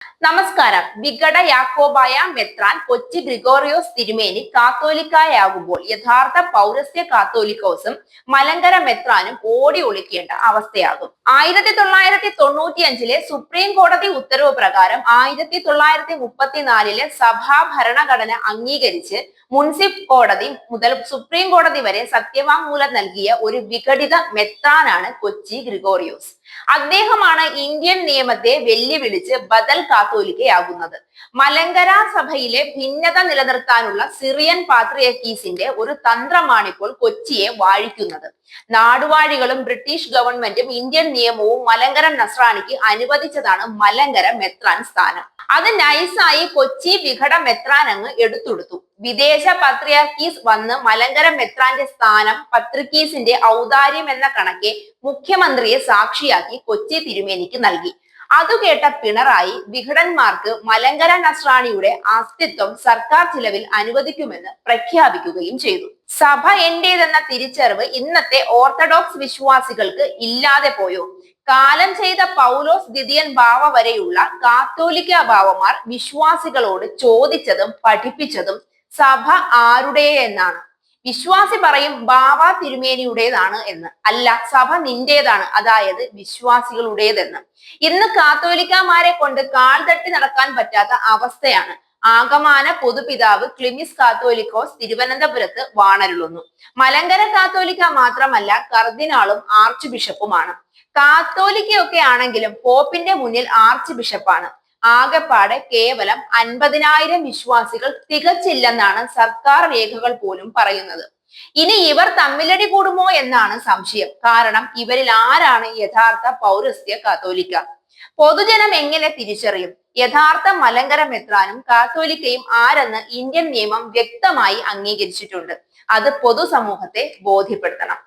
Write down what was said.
നമസ്കാരം. വികട യാക്കോബായ മെത്രാൻ കൊച്ചി ഗ്രിഗോറിയോസ് തിരുമേനി കാത്തോലിക്കായാകുമ്പോൾ യഥാർത്ഥ പൗരസ്ത്യ കാത്തോലിക്കോസും മലങ്കര മെത്രാനും ഓടി ഒളിക്കേണ്ട അവസ്ഥയാകും. 1995 സുപ്രീം കോടതി ഉത്തരവ് പ്രകാരം 1934 സഭാ ഭരണഘടന അംഗീകരിച്ച് മുൻസിഫ് കോടതി മുതൽ സുപ്രീം കോടതി വരെ സത്യവാങ്മൂലം നൽകിയ ഒരു വിഘടിത മെത്രാനാണ് കൊച്ചി ഗ്രിഗോറിയോസ്. അദ്ദേഹമാണ് ഇന്ത്യൻ നിയമത്തെ വെല്ലുവിളിച്ച് ബദൽ കാത്തോലിക്കയാകുന്നത്. മലങ്കര സഭയിലെ ഭിന്നത നിലനിർത്താനുള്ള സിറിയൻ പാത്രിയർക്കീസിന്റെ ഒരു തന്ത്രമാണിപ്പോൾ കൊച്ചിയെ വാഴിക്കുന്നത്. നാടുവാഴികളും ബ്രിട്ടീഷ് ഗവൺമെന്റും ഇന്ത്യൻ നിയമവും മലങ്കര നസ്രാണിക്ക് അനുവദിച്ചതാണ് മലങ്കര മെത്രാൻ സ്ഥാനം. അത് നൈസായി കൊച്ചി വിഘട മെത്രാൻ അങ്ങ് എടുത്തെടുത്തു. വിദേശ പത്രിയാർക്കീസ് വന്ന് മലങ്കര മെത്രാന്റെ സ്ഥാനം പത്രിക്കീസിന്റെ ഔദാര്യം എന്ന കണക്കെ മുഖ്യമന്ത്രിയെ സാക്ഷിയാക്കി കൊച്ചി തിരുമേനിക്ക് നൽകി. അതു കേട്ട പിണറായി വിഘടന്മാർക്ക് മലങ്കര നസ്രാണിയുടെ അസ്തിത്വം സർക്കാർ ചിലവിൽ അനുവദിക്കുമെന്ന് പ്രഖ്യാപിക്കുകയും ചെയ്തു. സഭ എന്റേതെന്ന തിരിച്ചറിവ് ഇന്നത്തെ ഓർത്തഡോക്സ് വിശ്വാസികൾക്ക് ഇല്ലാതെ പോയോ? കാലം ചെയ്ത പൗലോസ് ദ്വിതീയൻ ബാവ വരെയുള്ള കാത്തോലിക്ക ബാവമാർ വിശ്വാസികളോട് ചോദിച്ചതും പഠിപ്പിച്ചതും സഭ ആരുടെ എന്നാണ്. വിശ്വാസി പറയും ബാവ തിരുമേനിയുടേതാണ് എന്ന്, അല്ല സഭ നിന്റേതാണ്, അതായത് വിശ്വാസികളുടേതെന്ന്. ഇന്ന് കാത്തോലിക്കമാരെ കൊണ്ട് കാൽ തട്ടി നടക്കാൻ പറ്റാത്ത അവസ്ഥയാണ്. ആഗമാന പൊതുപിതാവ് ക്ലിമിസ് കാത്തോലിക്കോസ് തിരുവനന്തപുരത്ത് വാണരുളുന്നു. മലങ്കര കാത്തോലിക്ക മാത്രമല്ല, കർദിനാളും ആർച്ച് ബിഷപ്പുമാണ്. കാത്തോലിക്കയൊക്കെ ആണെങ്കിലും പോപ്പിന്റെ മുന്നിൽ ആർച്ച് ബിഷപ്പാണ്. ആകെപ്പാടെ കേവലം 50,000 വിശ്വാസികൾ തികച്ചില്ലെന്നാണ് സർക്കാർ രേഖകൾ പോലും പറയുന്നത്. ഇനി ഇവർ തമ്മിലടി കൂടുമോ എന്നാണ് സംശയം. കാരണം ഇവരിൽ ആരാണ് യഥാർത്ഥ പൗരസ്ത്യ കാത്തോലിക്ക? പൊതുജനം എങ്ങനെ തിരിച്ചറിയും? യഥാർത്ഥ മലങ്കര മെത്രാനും കാത്തോലിക്കയും ആരെന്ന് ഇന്ത്യൻ നിയമം വ്യക്തമായി അംഗീകരിച്ചിട്ടുണ്ട്. അത് പൊതുസമൂഹത്തെ ബോധ്യപ്പെടുത്തണം.